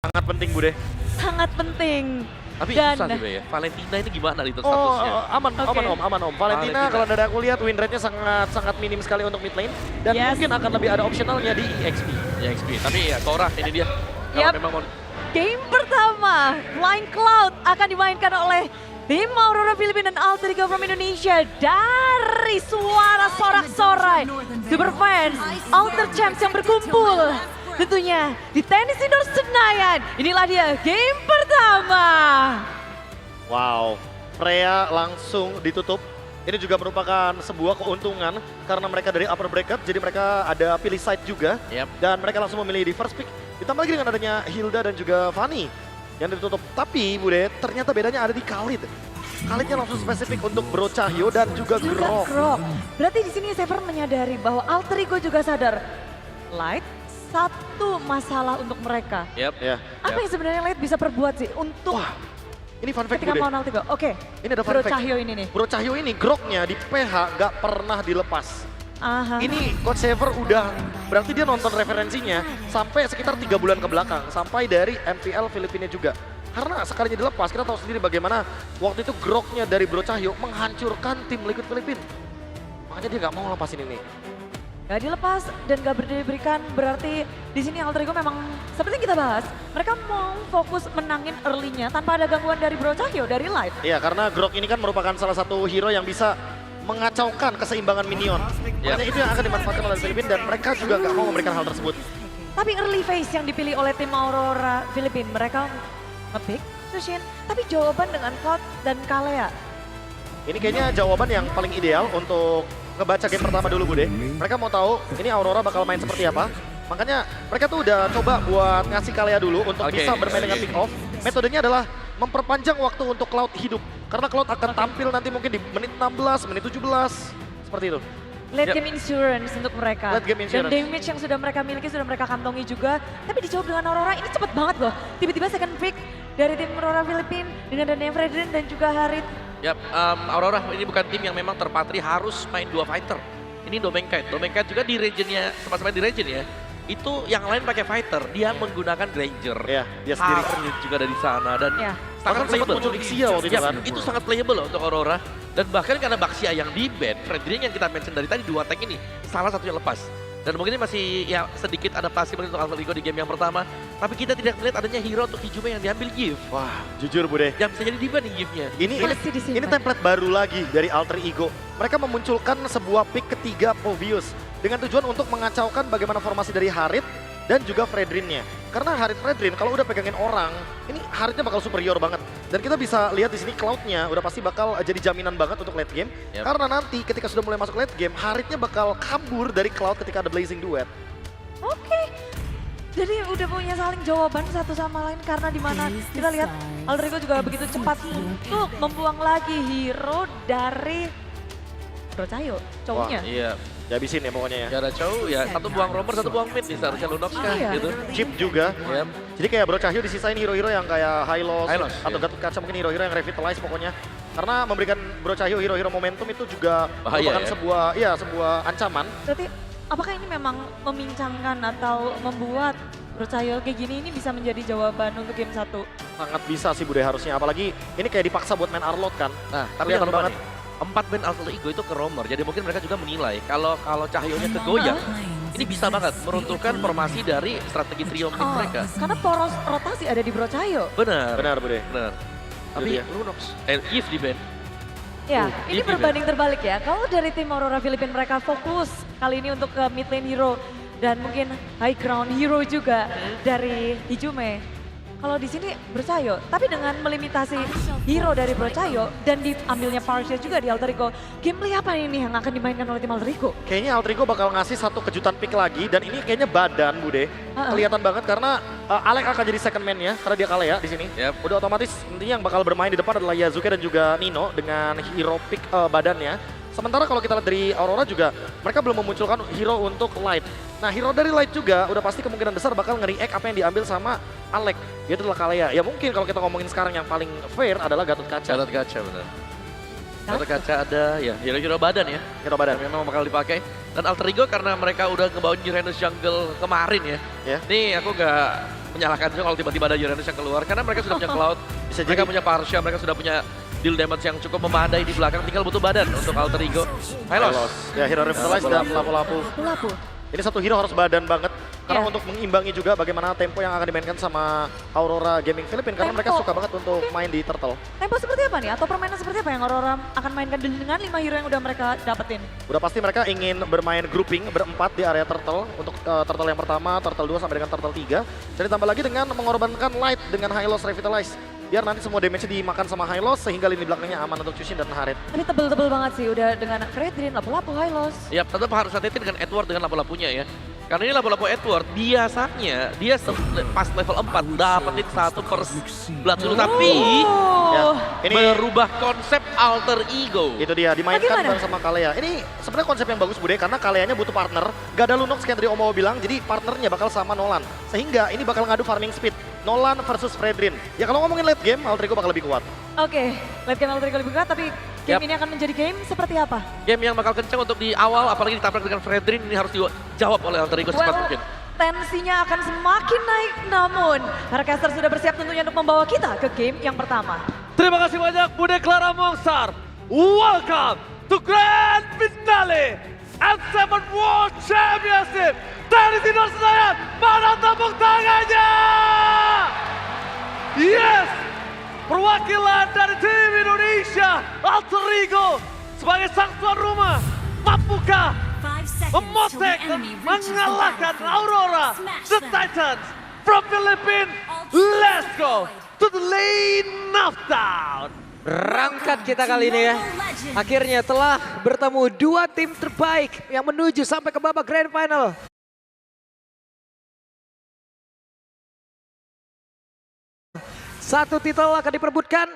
Sangat penting Bude. Sangat penting. Tapi Dan- susah sih Be, ya. Valentina ini gimana itu Oh, statusnya? aman, Oke. aman om. Valentina kalau dari aku lihat win rate-nya sangat minim sekali untuk mid lane. Dan Yes. mungkin akan lebih ada optionalnya di EXP. Ya XP, tapi ya Korra ini dia. Kalau Yap. memang mau Game pertama, Flying Cloud akan dimainkan oleh tim Aurora Filipina dan Alter Ego from Indonesia dari suara sorak-sorai super fans Alter Champs yang berkumpul tentunya di tenis indoor Senayan. Inilah dia game pertama. Wow, Freya langsung ditutup. Ini juga merupakan sebuah keuntungan karena mereka dari upper bracket, jadi mereka ada pilih side juga. Yap. Dan mereka langsung memilih di first pick. Ditambah lagi dengan adanya Hilda dan juga Fanny yang ditutup. Tapi Bude, ternyata bedanya ada di Khalid. Khalidnya langsung spesifik untuk Bro Cahyo dan juga Grok. Grok. Berarti di sini Sever menyadari bahwa Alter Ego juga sadar Light satu masalah untuk mereka. Yap. Ya. Apa yang sebenarnya Light bisa perbuat sih untuk Wah, ini fun fact ketika Bude. mau Alter Ego? Oke, Ini ada fun Bro fact. Cahyo ini nih. Bro Cahyo ini Groknya di PH gak pernah dilepas. Aha. Ini Coach Sever udah, berarti dia nonton referensinya sampai sekitar 3 bulan ke belakang. Sampai dari MPL Filipina juga. Karena sekalinya dilepas, kita tahu sendiri bagaimana waktu itu Groknya dari Bro Cahyo menghancurkan tim Liquid Filipina. Makanya dia gak mau lepasin ini. Gak dilepas dan gak diberikan, berarti di sini Alter Ego memang seperti yang kita bahas, mereka mau fokus menangin early-nya tanpa ada gangguan dari Bro Cahyo, dari Light. Iya, karena Grok ini kan merupakan salah satu hero yang bisa mengacaukan keseimbangan minion. Makanya itu yang akan dimanfaatkan oleh Filipina dan mereka juga gak mau memberikan hal tersebut. Tapi early phase yang dipilih oleh tim Aurora Filipina, mereka nge-pick Sushin, tapi jawaban dengan Cloud dan Kalea. Ini kayaknya jawaban yang paling ideal untuk ngebaca game pertama dulu Bude. Mereka mau tahu ini Aurora bakal main seperti apa. Makanya mereka tuh udah coba buat ngasih Kalea dulu untuk Oke, bisa bermain dengan oke. pick off. Metodenya adalah memperpanjang waktu untuk Cloud hidup. Karena Cloud akan tampil nanti mungkin di menit 16, menit 17. Seperti itu. Late Yep. game insurance untuk mereka. Late game insurance. Dan damage yang sudah mereka miliki, sudah mereka kantongi juga. Tapi dijawab dengan Aurora, ini cepet banget loh. Tiba-tiba second pick dari tim Aurora Filipina dengan adanya Fredrin dan juga Harit. Yap, Aurora ini bukan tim yang memang terpatri harus main dua fighter. Ini Domenkite. Domenkite juga di regionnya, sama-sama di region ya. Itu yang lain pakai fighter, dia menggunakan Granger. Iya, dia sendiri. Harit juga dari sana dan Ya. Bahkan sempat muncul Ixia waktu itu Yap, kan. itu sangat playable loh untuk Aurora. Dan bahkan karena Baxia yang di ban, Fredrin yang kita mention dari tadi dua tank ini, salah satunya lepas. Dan mungkin ini masih ya sedikit adaptasi mungkin untuk Alter Ego di game yang pertama. Tapi kita tidak melihat adanya hero untuk Hijume yang diambil Gift. Wah, jujur Bude. Yang bisa jadi di ban nih Gift-nya. Ini Masih disimpan. ini template baru lagi dari Alter Ego. Mereka memunculkan sebuah pick ketiga Povius dengan tujuan untuk mengacaukan bagaimana formasi dari Harit dan juga Fredrinnya. Karena Harit Fredrin kalau udah pegangin orang, ini Haritnya bakal superior banget. Dan kita bisa lihat di sini Cloud-nya udah pasti bakal jadi jaminan banget untuk late game. Yap. Karena nanti ketika sudah mulai masuk late game, Haritnya bakal kabur dari Cloud ketika ada Blazing Duet. Oke. Jadi udah punya saling jawaban satu sama lain karena di mana kita lihat Alter Ego juga begitu cepat untuk membuang lagi hero dari Bro Cahyo, cowoknya. Iya, Dihabisin ya pokoknya ya. gak ada cowok ya. Satu buang Romer, satu buang mid nih seharusnya Lunox kan Iya. gitu. Chip juga. Yap. Jadi kayak Bro Cahyo disisain hero-hero yang kayak Hylos Hylos, atau iya. Gatot Kaca, mungkin hero-hero yang revitalize pokoknya. Karena memberikan Bro Cahyo hero-hero momentum itu juga Bahaya merupakan ya? sebuah ancaman. Berarti apakah ini memang memincangkan atau membuat Bro Cahyo kayak gini ini bisa menjadi jawaban untuk game 1? Sangat bisa sih Bude harusnya, apalagi ini kayak dipaksa buat main Arlot kan. Nah, tapi Kelihatan jangan lupa banget. nih. 4 band Alter Ego itu ke Romer, jadi mungkin mereka juga menilai kalau Cahyonya kegoyang, ini bisa banget meruntuhkan formasi dari strategi trio mid mereka. Karena poros rotasi ada di Bro Cahyo. Benar. Benar Bude. Benar. Tapi dia. Lunox, Gift di band. Ya, ini ini berbanding terbalik ya. Kalau dari tim Aurora Filipina mereka fokus kali ini untuk ke mid lane hero dan mungkin high ground hero juga dari Hijume. Kalau di sini Bro Cahyo, tapi dengan melimitasi hero dari Bro Cahyo dan diambilnya Parsia juga di Alter Ego, gameplay apa ini yang akan dimainkan oleh tim Alter Ego? Kayaknya Alter Ego bakal ngasih satu kejutan pick lagi dan ini kayaknya badan Bude. Kelihatan banget karena Alek akan jadi second man ya, karena dia kalah ya di sini. Yap. Udah otomatis intinya yang bakal bermain di depan adalah Yazuke dan juga Nino dengan hero pick badannya. Sementara kalau kita lihat dari Aurora juga, mereka belum memunculkan hero untuk Light. Nah, hero dari Light juga udah pasti kemungkinan besar bakal nge-react apa yang diambil sama Alek. Yaitu adalah Kalea. Ya mungkin kalau kita ngomongin sekarang yang paling fair adalah Gatot Kaca. Gatot Kaca benar. Gatot Kaca ada ya hero-hero badan ya. Hero badan. Dan memang bakal dipakai. Dan Alter Ego karena mereka udah ngebawa Uranus Jungle kemarin ya. Ya. Nih aku menyalahkan juga kalau tiba-tiba ada Uranus yang keluar. Karena mereka sudah punya Cloud, Bisa mereka jadi. punya Parsha, mereka sudah punya deal damage yang cukup memadai di belakang. Tinggal butuh badan untuk Alter Ego. Hylos. Ya, Hero Revitalize dan lapu-lapu. Lapu. Ini satu hero harus badan banget. Karena Ya. untuk mengimbangi juga bagaimana tempo yang akan dimainkan sama Aurora Gaming Philippines. Karena mereka Tempo. suka banget untuk main di Turtle. Tempo seperti apa nih? Atau permainan seperti apa yang Aurora akan mainkan dengan 5 hero yang udah mereka dapetin? Udah pasti mereka ingin bermain grouping berempat di area Turtle. Untuk Turtle yang pertama, Turtle 2 sampai dengan Turtle 3. Jadi tambah lagi dengan mengorbankan Light dengan Hylos Revitalize. Biar nanti semua damage-nya dimakan sama Hylos sehingga lini belakangnya aman untuk Chushin dan Harit. Ini tebel-tebel banget sih udah dengan Fredrin, lapu-lapu, Hylos. Ya, tetap harus hati-hati dengan Edward dengan lapu-lapunya ya. Karena ini lapu-lapu Edward, biasanya dia pas level 4 dapetin 1 per blood dulu. Tapi Ya, Oh. ini berubah konsep Alter Ego. itu dia dimainkan Bagaimana? bareng sama Kalea. Ini sebenarnya konsep yang bagus Bude karena Kaleanya butuh partner. Gak ada Lunox kayak tadi Omo bilang, jadi partnernya bakal sama Nolan. Sehingga ini bakal ngadu farming speed. Nolan versus Fredrin. Ya kalau ngomongin late game, Alter Ego bakal lebih kuat. Oke, late game Alter Ego lebih kuat, tapi game Yap. ini akan menjadi game seperti apa? Game yang bakal kencang untuk di awal, apalagi ditabrak dengan Fredrin, ini harus dijawab oleh Alter Ego secepat mungkin. Tensinya akan semakin naik, namun para caster sudah bersiap tentunya untuk membawa kita ke game yang pertama. Terima kasih banyak Bude Clara Mongsar. Welcome to Grand Finale F7 World Championship dari Tidor Senayan. Mana tepuk tangannya? Yes! Perwakilan dari tim Indonesia, Alter Ego sebagai sang tuan rumah. Mampukah memotek dan mengalahkan Aurora, the Titans from Philippines? Let's go to the lane of town. Berangkat kita kali ini ya. Akhirnya telah bertemu dua tim terbaik yang menuju sampai ke babak Grand Final. Satu titel akan diperebutkan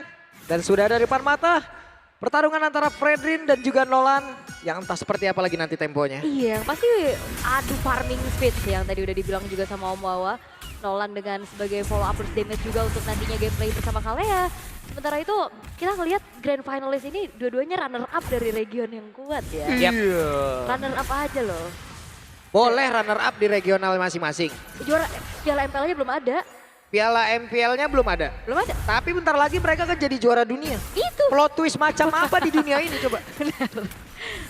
dan sudah ada di depan mata pertarungan antara Fredrin dan juga Nolan yang entah seperti apa lagi nanti temponya. Iya, pasti adu farming speed sih yang tadi udah dibilang juga sama Om Wawa. Nolan dengan sebagai follow up burst damage juga untuk nantinya gameplay bersama Kalea. Sementara itu kita ngelihat grand finalist ini dua-duanya runner up dari region yang kuat ya. Yap. Runner up aja loh. Boleh runner up di regional masing-masing. Juara Piala MPL-nya belum ada. Piala MPL-nya belum ada. Belum ada. Tapi bentar lagi mereka akan jadi juara dunia. Itu. Plot twist macam apa di dunia ini coba?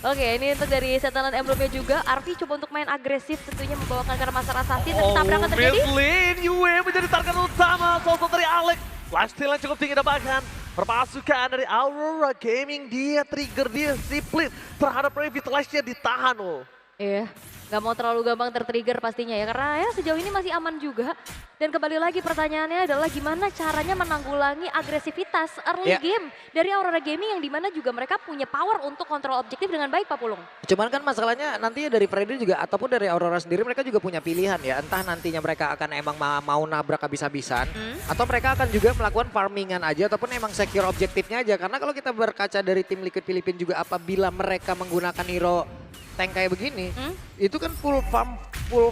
Oke, ini untuk dari setelan emblemnya juga. Arfi coba untuk main agresif tentunya membawakan karena masalah assassin. Tapi tabrakan terjadi. Mid lane Yue menjadi target utama sosok dari Alex. Lifesteal yang cukup tinggi bahkan perpasukan dari Aurora Gaming, dia trigger, dia split terhadap Revitalize-nya ditahan loh. Iya, nggak mau terlalu gampang tertrigger pastinya ya. Karena ya sejauh ini masih aman juga. Dan kembali lagi pertanyaannya adalah gimana caranya menanggulangi agresivitas early Ya. game dari Aurora Gaming yang dimana juga mereka punya power untuk kontrol objektif dengan baik Pak Pulung. Cuman kan masalahnya nantinya dari Freddy juga ataupun dari Aurora sendiri mereka juga punya pilihan ya. Entah nantinya mereka akan emang mau nabrak habis-habisan atau mereka akan juga melakukan farmingan aja ataupun emang secure objektifnya aja. Karena kalau kita berkaca dari tim Liquid Filipina juga apabila mereka menggunakan hero tank kayak begini, itu kan full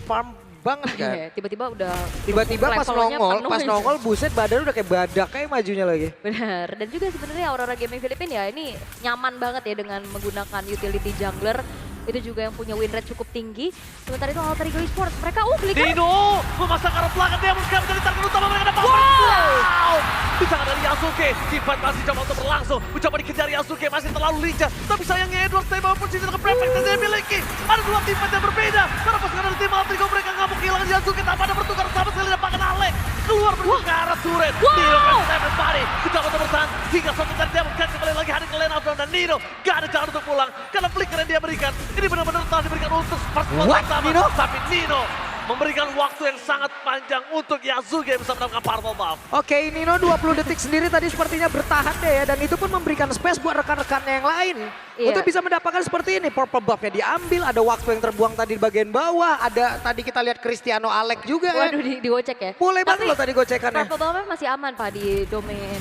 farm banget kan. Iya, tiba-tiba udah Tiba-tiba pas levelnya nongol, penuh pas gitu. nongol buset badan udah kayak badak kayak majunya lagi. Benar, dan juga sebenarnya Aurora Gaming Filipina ya ini nyaman banget ya dengan menggunakan utility jungler. Itu juga yang punya win rate cukup tinggi. Sementara itu Alter Ego Esports, mereka flicker. Dino memasang arah belakang, dia menjadi target utama mereka dapat. Wow! Di tangan dari Yasuke, Teamfight masih coba untuk berlangsung. Mencoba dikejar Yasuke, masih terlalu lincah. Tapi sayangnya Edward stay bawah posisi dengan prefect yang dia miliki. Ada dua teamfight yang berbeda. Karena pasukan dari tim Alter Ego mereka nggak mau kehilangan Yasuke tanpa ada bertukar sama sekali dapatkan Alex. Keluar menuju ke arah turret. Dino kasih everybody. Mencoba untuk bertahan hingga suatu dari dia bukan kembali lagi hadir ke lane outbound dan Dino gak ada jalan untuk pulang. Karena flicker yang dia berikan ini benar-benar telah diberikan untuk first blood What, pertama. Nino? Tapi Nino memberikan waktu yang sangat panjang untuk Yasuke bisa mendapatkan purple buff. Oke, Nino 20 detik sendiri tadi sepertinya bertahan deh ya. Dan itu pun memberikan space buat rekan-rekannya yang lain. Iya. Untuk bisa mendapatkan seperti ini. Purple buff-nya diambil, ada waktu yang terbuang tadi di bagian bawah. Ada tadi kita lihat Cristiano Alex juga kan. Waduh, digocek ya. Boleh banget Tapi loh tadi gocekannya. Purple Buff masih aman Pak di domain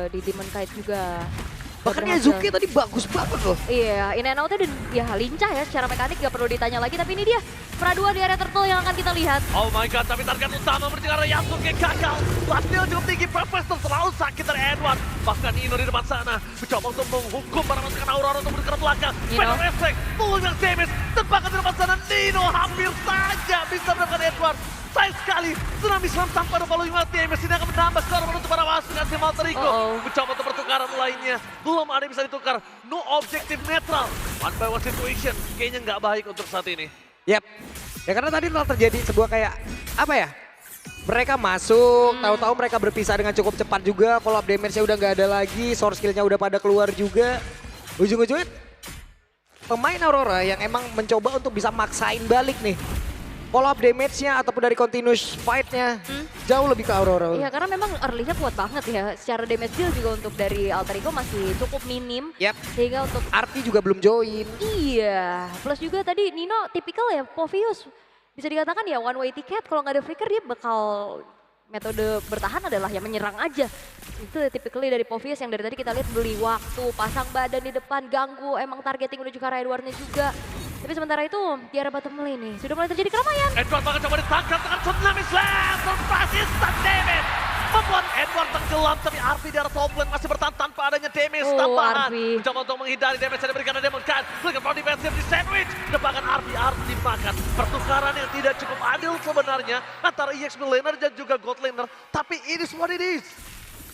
di Demon Kite juga. Bahkan Berhasil. Yazuki tadi bagus banget loh. Iya, in and out-nya dan ya lincah ya secara mekanik gak perlu ditanya lagi. Tapi ini dia Pradua di area turtle yang akan kita lihat. Oh my god, tapi target utama berjalan Yasuke gagal. Lastnya cukup tinggi, Profesor terlalu sakit dari Edward. Bahkan Nino di depan sana mencoba untuk menghukum para pasukan Aurora untuk bergerak ke belakang. Nino. Venom Reflex, pulling yang damage. Dan bahkan di depan sana Nino hampir saja bisa mendapatkan Edward. Sayang sekali, Tsunami Slam tanpa ada volume damage ini akan menambah skor menutup para pasukan tim Alter Ego. Mencoba untuk pertukaran lainnya, belum ada yang bisa ditukar. No objective netral, one by one situation, kayaknya nggak baik untuk saat ini. Yap. Ya karena tadi telah terjadi sebuah kayak, apa ya? Mereka masuk, tahu-tahu mereka berpisah dengan cukup cepat juga, follow up damage-nya udah nggak ada lagi, source skill-nya udah pada keluar juga. Ujung-ujungnya pemain Aurora yang emang mencoba untuk bisa maksain balik nih. Follow up damage-nya ataupun dari continuous fight-nya jauh lebih ke Aurora. Iya karena memang early-nya kuat banget ya. Secara damage deal juga untuk dari Alter Ego masih cukup minim. Yap. Sehingga untuk Arti juga belum join. iya. Plus juga tadi Nino tipikal ya Povius. Bisa dikatakan ya one way ticket. Kalau nggak ada flicker dia bakal metode bertahan adalah ya menyerang aja. Itu typically dari Povius yang dari tadi kita lihat beli waktu, pasang badan di depan, ganggu emang targeting menuju ke arah Edwardnya juga. Tapi sementara itu di arah bottom lane nih sudah mulai terjadi keramaian. Edward bakal coba ditangkap dengan Tsunami Slam, surprise instant damage. Membuat Edward tenggelam, tapi Arfi di arah top lane masih bertahan tanpa adanya damage tambahan. Arfi. Mencoba untuk menghindari damage yang diberikan oleh Demon Knight. Flicker from defensive di sandwich. Depakan Arfi dimakan. Pertukaran yang tidak cukup adil sebenarnya antara EXP laner dan juga God laner. Tapi it is what it is.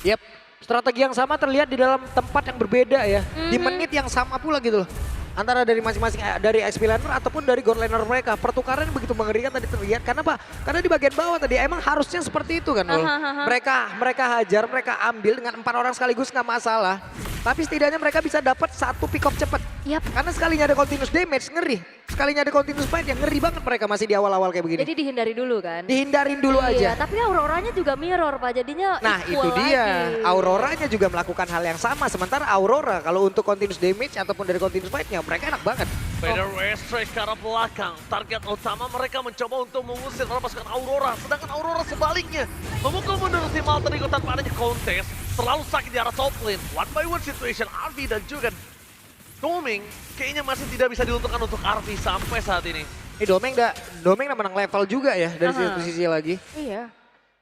Yap. Strategi yang sama terlihat di dalam tempat yang berbeda ya. Di menit yang sama pula gitu loh. Antara dari masing-masing dari XP laner ataupun dari God laner mereka. Pertukaran begitu mengerikan tadi terlihat. Karena apa? Karena di bagian bawah tadi emang harusnya seperti itu kan. Mereka hajar, mereka ambil dengan 4 orang sekaligus nggak masalah. Tapi setidaknya mereka bisa dapat satu pick up cepat. Yap. Karena sekalinya ada continuous damage, ngeri. Sekalinya ada continuous fight, yang ngeri banget mereka masih di awal-awal kayak begini. Jadi dihindari dulu kan. Dihindarin dulu Iya, aja. tapi Auroranya juga mirror Pak, jadinya Nah equal itu dia, lagi. Auroranya juga melakukan hal yang sama. Sementara Aurora kalau untuk continuous damage ataupun dari continuous fight-nya mereka enak banget. Vader West straight ke arah belakang. Target utama mereka mencoba untuk mengusir para pasukan Aurora. Sedangkan Aurora sebaliknya memukul mundur tim Alter Ego tanpa adanya kontes. Terlalu sakit di arah top lane. One by one situation Arvi dan juga Doming kayaknya masih tidak bisa diuntungkan untuk Arvi sampai saat ini. Domeng udah menang level juga ya dari satu sisi lagi. Iya.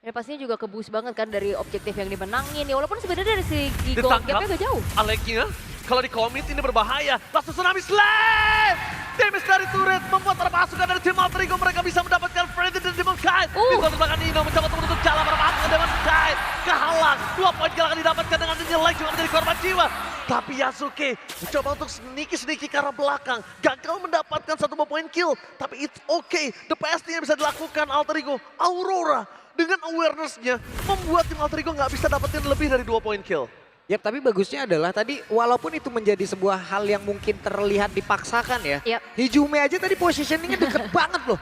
Ya pastinya juga kebus banget kan dari objektif yang dimenangin. Ya walaupun sebenarnya dari segi gold Ditangkap. gap-nya gak jauh. Aleknya kalau di commit ini berbahaya. Langsung Tsunami Slam! Damage dari turret membuat para pasukan dari tim Alter Ego mereka bisa mendapatkan Freddy dan Demon Knight. Di kontra belakang Nino mencoba untuk menutup jalan para pasukan Demon Knight. Kehalang, 2 poin kill akan didapatkan dengan nyelek juga menjadi korban jiwa. Tapi Yasuke mencoba untuk sedikit ke arah belakang. Gagal mendapatkan 1 poin kill. Tapi it's okay. The best thing yang bisa dilakukan Alter Ego. Aurora dengan awareness-nya membuat tim Alter Ego nggak bisa dapetin lebih dari 2 poin kill. Yap, tapi bagusnya adalah tadi walaupun itu menjadi sebuah hal yang mungkin terlihat dipaksakan ya. Yap. Hijume aja tadi positioningnya deket banget loh.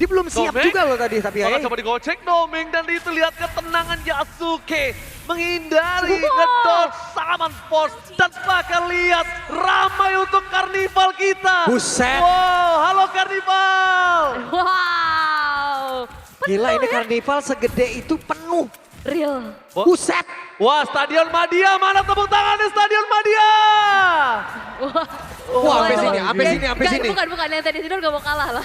Dia belum siap Domeng. juga loh tadi, tapi Maka hey, coba digocek Doming dan itu lihat ketenangan Yasuke menghindari ngedodge salaman force dan bahkan lihat ramai untuk karnival kita. Buset. Wow, halo karnival. Wow. Gila ini karnival segede itu penuh. Real. Buset. Wah, Stadion Madia, mana tepuk tangan di Stadion Madia? Wah, sampai itu- sini, sampai sini, sampai Nggak, sini. Bukan, yang tadi Sidor gak mau kalah lah.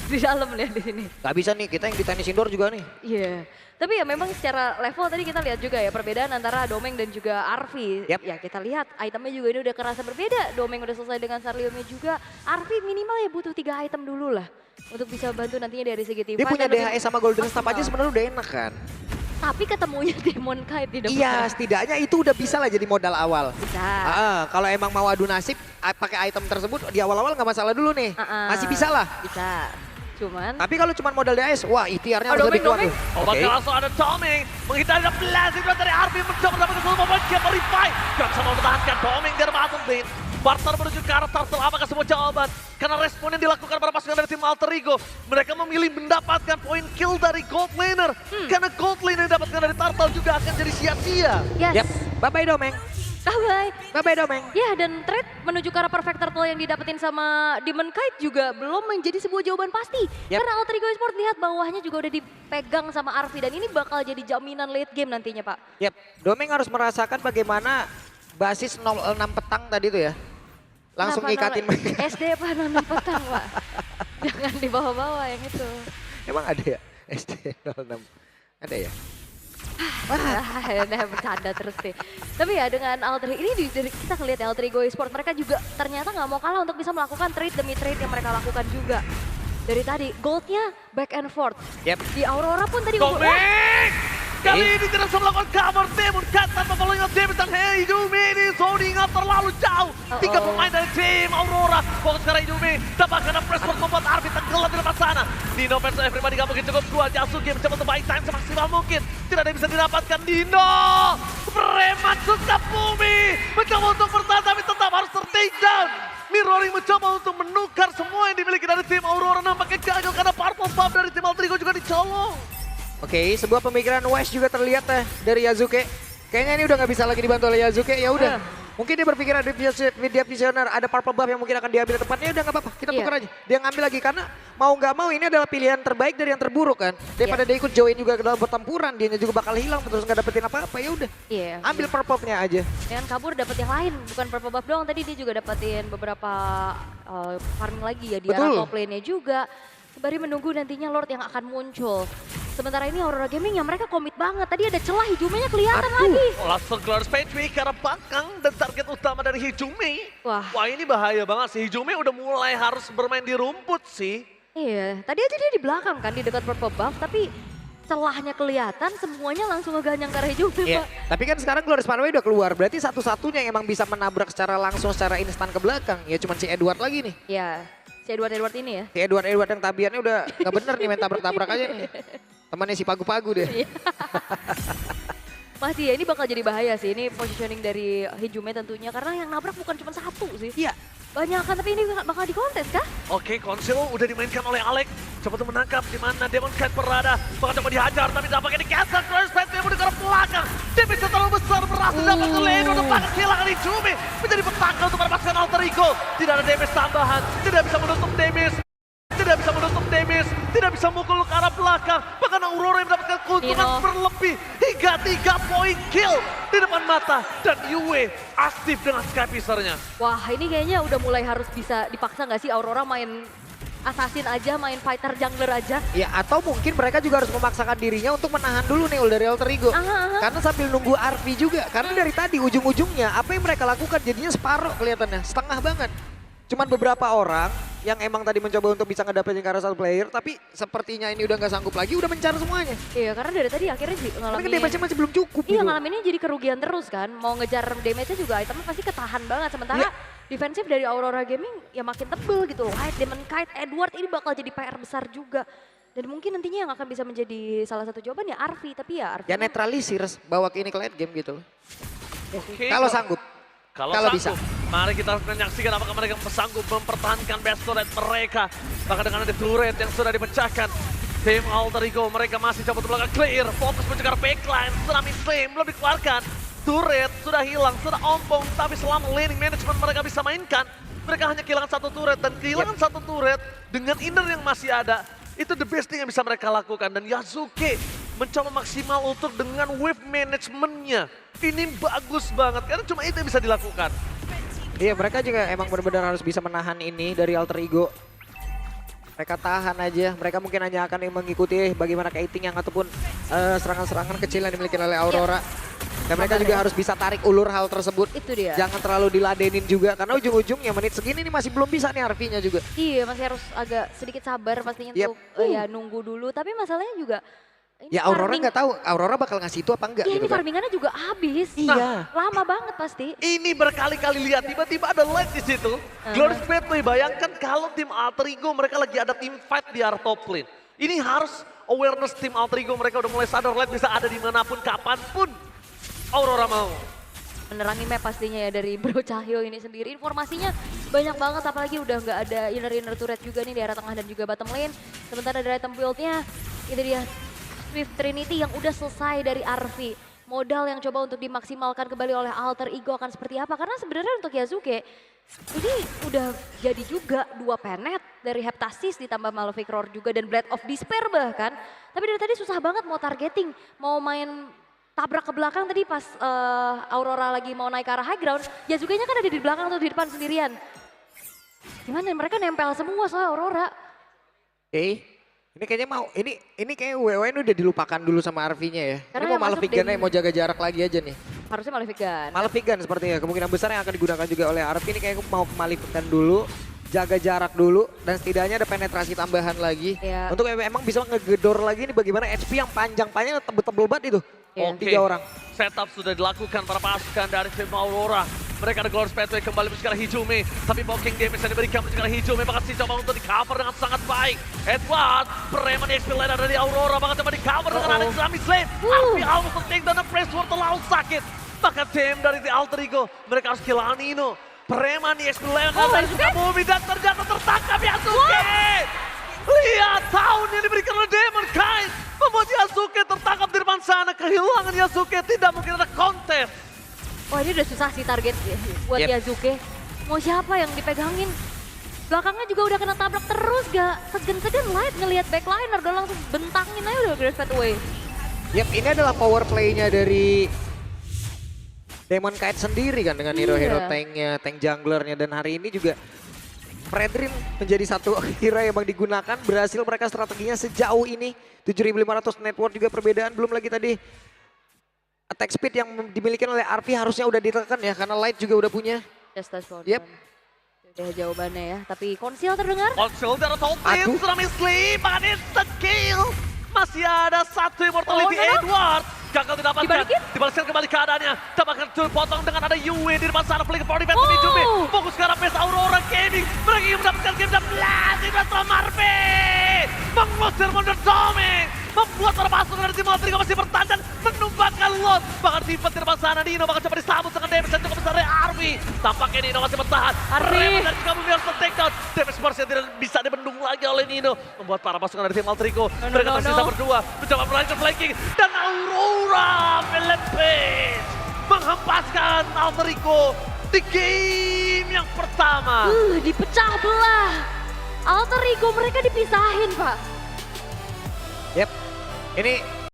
Di dalam lihat di sini. Gak bisa nih, kita yang di tenis indoor juga nih. Iya. Tapi ya memang secara level tadi kita lihat juga ya perbedaan antara Domeng dan juga Arfi. Yap. Ya kita lihat itemnya juga ini udah kerasa berbeda. Domeng udah selesai dengan Sarliumnya juga. Arfi minimal ya butuh 3 item dulu lah. Untuk bisa bantu nantinya dari segi tim Dia fight punya dan lebih DHS sama Golden Staff aja maksimal. sebenarnya udah enak kan. Tapi ketemunya Demon Knight di depan. Iya, setidaknya itu udah bisa lah jadi modal awal. Bisa. Kalau emang mau adu nasib, pakai item tersebut di awal-awal nggak masalah dulu nih. Masih bisa lah. Bisa. Cuman Tapi kalau cuma modal DHS, wah ITR-nya harus Domeng, lebih kuat Domeng. tuh. Oh, bakal langsung ada Doming menghindari the blast itu dari Arvi mencoba mendapatkan 10 poin kill Revive. Gak bisa mempertahankan Doming dari bottom lane. Barter menuju ke arah Turtle, apakah semua jawaban? Karena respon yang dilakukan para pasukan dari tim Alter Ego, mereka memilih mendapatkan poin kill dari Gold Laner. Karena Gold Laner yang didapatkan dari Turtle juga akan jadi sia-sia. yes. Yap, bye-bye Domeng. Bye-bye. Bye-bye Domeng. Ya dan trade menuju ke arah Perfect Turtle yang didapetin sama Demon Knight juga belum menjadi sebuah jawaban pasti. Yap. Karena Alter Ego Esports lihat bawahnya juga udah dipegang sama Arvi dan ini bakal jadi jaminan late game nantinya Pak. Yap, Domeng harus merasakan bagaimana basis 06 petang tadi tuh ya. Langsung Kenapa ngikatin nama- mereka. SD apa nama petang Pak? Jangan dibawa-bawa yang itu. Emang ada ya SD 06? Ada ya? Udah bercanda terus deh. Tapi ya dengan Alter ini dari kita ngeliat ya, Alter Ego Esports mereka juga ternyata nggak mau kalah untuk bisa melakukan trade demi trade yang mereka lakukan juga. dari tadi goldnya back and forth. Yep. Di Aurora pun tadi Dominic! Kali ini tidak bisa melakukan cover Demon Cat tanpa following up Demon dan Hidumi ini zoningan terlalu jauh. Tiga pemain dari tim Aurora. Fokus ke Hidumi. Dapatkan pressure membuat Arvi tenggelam di depan sana. Nino versus everybody gak mungkin cukup dua. Yasuki mencoba untuk buy time semaksimal mungkin. Tidak ada yang bisa didapatkan. Nino! Preman suka bumi. Mencoba untuk bertahan tapi tetap harus ter-take down. Mirroring mencoba untuk menukar semua yang dimiliki dari tim Aurora. Nampaknya gagal karena purple buff dari tim Alterigo juga dicolong. Oke, sebuah pemikiran West juga terlihat dari Yazuke. Kayaknya ini udah nggak bisa lagi dibantu oleh Yazuke. Ya udah, mungkin dia berpikir ada dia visioner, ada purple buff yang mungkin akan diambil tempatnya. Udah nggak apa-apa, kita tukar aja. Dia ngambil lagi karena mau nggak mau ini adalah pilihan terbaik dari yang terburuk kan. Daripada dia ikut join juga ke dalam pertempuran, dia juga bakal hilang terus nggak dapetin apa-apa. Ya udah, ambil purple buff-nya aja. Dengan kabur dapat yang lain, bukan purple buff doang. Tadi dia juga dapetin beberapa farming lagi ya di arah top lane-nya juga. Sembari menunggu nantinya Lord yang akan muncul. Sementara ini Aurora Gaming yang mereka komit banget. Tadi ada celah Hijumenya kelihatan lagi. Langsung keluar Spade ke arah belakang dan target utama dari Hijumi. Wah Wah ini bahaya banget sih. Hijumi udah mulai harus bermain di rumput sih. iya, tadi aja dia di belakang kan di dekat purple buff. Tapi celahnya kelihatan semuanya langsung ngeganyang ke arah Hijumi Pak. Tapi kan sekarang Glorious Pathway udah keluar. Berarti satu-satunya yang emang bisa menabrak secara langsung, secara instan ke belakang. Ya cuma si Edward lagi nih. Iya, si Edward ini ya. Si Edward yang tabiannya udah nggak bener nih main tabrak-tabrak aja nih. Temannya si Pagu-Pagu deh. Masih ya, ini bakal jadi bahaya sih. Ini positioning dari Hijume tentunya. Karena yang nabrak bukan cuma satu sih. Iya. Banyak kan, tapi ini bakal dikontes kah? Oke, Konsil udah dimainkan oleh Alex. Coba untuk menangkap di mana Demon Cat berada. Bahkan coba dihajar, tapi tampaknya di cancel. Cross Pet dia mudah ke belakang. Dia bisa terlalu besar, berhasil dapat ke Leno. Depan kehilangan Hijumi. Menjadi petaka untuk mendapatkan Alter Ego. Tidak ada damage tambahan. Tidak bisa menutup damage. Tidak bisa menutup damage, tidak bisa mukul ke arah belakang. Bahkan Aurora yang mendapatkan keuntungan berlebih hingga 3 poin kill di depan mata. Dan Yue aktif dengan Skypissernya. Wah ini kayaknya udah mulai harus bisa dipaksa nggak sih Aurora main assassin aja, main fighter jungler aja. Ya atau mungkin mereka juga harus memaksakan dirinya untuk menahan dulu nih dari Alter Ego. Karena sambil nunggu RV juga. Karena dari tadi ujung-ujungnya apa yang mereka lakukan jadinya separuh kelihatannya, setengah banget. Cuman beberapa orang yang emang tadi mencoba untuk bisa ngedapetin ke arah satu player, tapi sepertinya ini udah nggak sanggup lagi, udah mencar semuanya. Iya, karena dari tadi akhirnya ngalamin... Tapi damage-nya masih belum cukup. Iya, gitu. ngalaminnya jadi kerugian terus kan. Mau ngejar damage-nya juga itemnya pasti ketahan banget. Sementara defensif dari Aurora Gaming ya makin tebel gitu. Light, Demon Kite, Edward ini bakal jadi PR besar juga. Dan mungkin nantinya yang akan bisa menjadi salah satu jawaban ya Arvi, tapi ya Arvi... Ya netralisir, bawa ke ini ke late game gitu. Oke, Kalau sanggup. Kalau bisa. Mari kita menyaksikan apakah mereka sanggup mempertahankan best turret mereka. Bahkan dengan ada turret yang sudah dipecahkan. Tim Alter Ego mereka masih coba untuk belakang clear. Fokus mencegah backline. Tsunami Flame belum dikeluarkan. Turret sudah hilang, sudah ompong. Tapi selama laning management mereka bisa mainkan. Mereka hanya kehilangan satu turret. Dan kehilangan satu turret dengan inner yang masih ada. Itu the best thing yang bisa mereka lakukan. Dan Yasuke mencoba maksimal untuk dengan wave managementnya. Ini bagus banget karena cuma itu yang bisa dilakukan. Iya mereka juga emang benar-benar harus bisa menahan ini dari Alter Ego. Mereka tahan aja, mereka mungkin hanya akan mengikuti bagaimana kiting yang ataupun serangan-serangan kecil yang dimiliki oleh Aurora. Dan mereka juga harus bisa tarik ulur hal tersebut. Itu dia. Jangan terlalu diladenin juga karena ujung-ujungnya menit segini nih masih belum bisa nih RV-nya juga. Iya, masih harus agak sedikit sabar pastinya untuk ya nunggu dulu. Tapi masalahnya juga ini ya Aurora nggak tau, Aurora bakal ngasih itu apa enggak iya, gitu ini kan. farmingannya juga habis. Iya. Lama banget pasti. Ini berkali-kali lihat tiba-tiba ada light di situ. Glorious Pathway, bayangkan kalau tim Alter Ego mereka lagi ada team fight di arah top lane. Ini harus awareness tim Alter Ego mereka udah mulai sadar light bisa ada dimanapun, kapanpun Aurora mau. Menerangi map pastinya ya dari Bro Cahyo ini sendiri. Informasinya banyak banget apalagi udah nggak ada inner turret juga nih di arah tengah dan juga bottom lane. Sementara dari item build-nya itu dia Swift Trinity yang udah selesai dari Arvi. Modal yang coba untuk dimaksimalkan kembali oleh Alter Ego akan seperti apa? Karena sebenarnya untuk Yasuke ini udah jadi juga 2 penet dari Heptasis ditambah Malefic Roar juga dan Blade of Despair bahkan. Tapi dari tadi susah banget mau targeting, mau main tabrak ke belakang tadi pas Aurora lagi mau naik ke arah high ground. Yasuke-nya kan ada di belakang atau di depan sendirian. Gimana mereka nempel semua soalnya Aurora. Ini kayaknya mau, ini kayak WWN udah dilupakan dulu sama RV-nya ya. Karena ini mau Malefic Gun aja, mau jaga jarak lagi aja nih. Harusnya Malefic Gun. Malefic Gun sepertinya, kemungkinan besar yang akan digunakan juga oleh RV ini kayak mau Malefic Gun dulu. jaga jarak dulu dan setidaknya ada penetrasi tambahan lagi. Iya. Untuk emang bisa ngegedor lagi nih bagaimana HP yang panjang-panjang tebel-tebel banget itu. Iya. Oke. 3 orang. Setup sudah dilakukan para pasukan dari tim Aurora. Mereka ada Glorious Pathway kembali mencegah Hijume. Tapi blocking damage yang diberikan mencegah Hijume. Bahkan si coba untuk di cover dengan sangat baik. Edward, preman XP lain dari Aurora. Bahkan coba di cover dengan ada Tsunami Slave. Arpi almost take down the press war terlalu sakit. Bahkan tim dari The Alter Ego. Mereka harus kehilangan Nino. Preman XP lain dari Sukabumi dan ternyata tertangkap Yasuke. Lihat tahun yang diberikan oleh Demon Kind. Membuat Yasuke tertangkap di depan sana. Kehilangan Yasuke tidak mungkin ada kontes. Wah ini udah susah sih target buat Yep. Yasuke. Mau siapa yang dipegangin? Belakangnya juga udah kena tabrak terus gak? Segan-segan Light ngelihat backliner udah langsung bentangin aja udah Glorious Pathway. Yap, ini adalah power play-nya dari Demon Kite sendiri kan dengan hero-hero Iya. tanknya, tank junglernya dan hari ini juga Fredrin menjadi satu hero yang emang digunakan, berhasil mereka strateginya sejauh ini 7.500 network juga perbedaan, belum lagi tadi attack speed yang dimiliki oleh RP harusnya udah ditekan ya karena Light juga udah punya. Just touch for Yep. Udah jawabannya ya, tapi konsil terdengar. Konsil dari top lane, Aduh. Tsunami Sleep, bahkan instant kill. Masih ada satu immortality Oh, no, no. Edward. Gagal didapatkan, Dibalikin? dibalaskan kembali keadaannya. Tambahkan potong dengan ada Yue di depan sana. Pelik for defense Oh. Hijume. Fokus ke arah base Aurora Gaming. Mereka ingin mendapatkan game dan Blast Investor Marve. Mengusir Wonder Doming. Membuat para pasukan dari tim Alter Ego masih bertahan menumbangkan lot. Bahkan Tiffet di depan sana, Nino bahkan coba disambut dengan damage yang cukup besar dari Arvi. Tampaknya Nino masih bertahan. Arvi. Preman dari Sukabumi harus take-down. Damage burst yang tidak bisa dibendung lagi oleh Nino. Membuat para pasukan dari tim Alter Ego. Mereka tersisa berdua. Mencoba melanjutkan flanking. Dan Aurora Philippines menghempaskan Alter Ego di game yang pertama. Dipecah belah. Alter Ego mereka dipisahin Pak. Yap, ini